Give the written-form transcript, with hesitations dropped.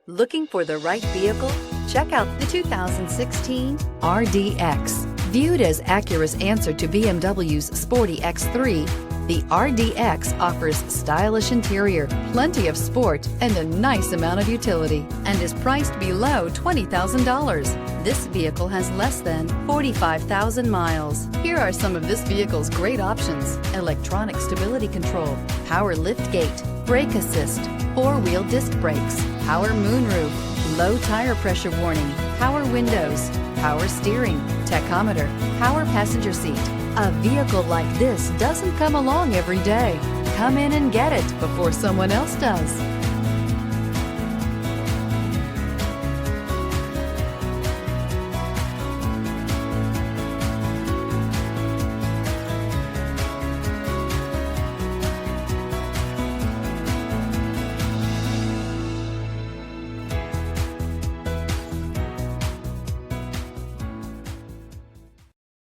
Looking for the right vehicle? Check out the 2016 RDX. Viewed as Acura's answer to BMW's sporty X3, the RDX offers stylish interior, plenty of sport, and a nice amount of utility, and is priced below $20,000. This vehicle has less than 45,000 miles. Here are some of this vehicle's great options: electronic stability control, power liftgate, brake assist, four-wheel disc brakes, power moonroof, low tire pressure warning, power windows, power steering, tachometer, power passenger seat. A vehicle like this doesn't come along every day. Come in and get it before someone else does.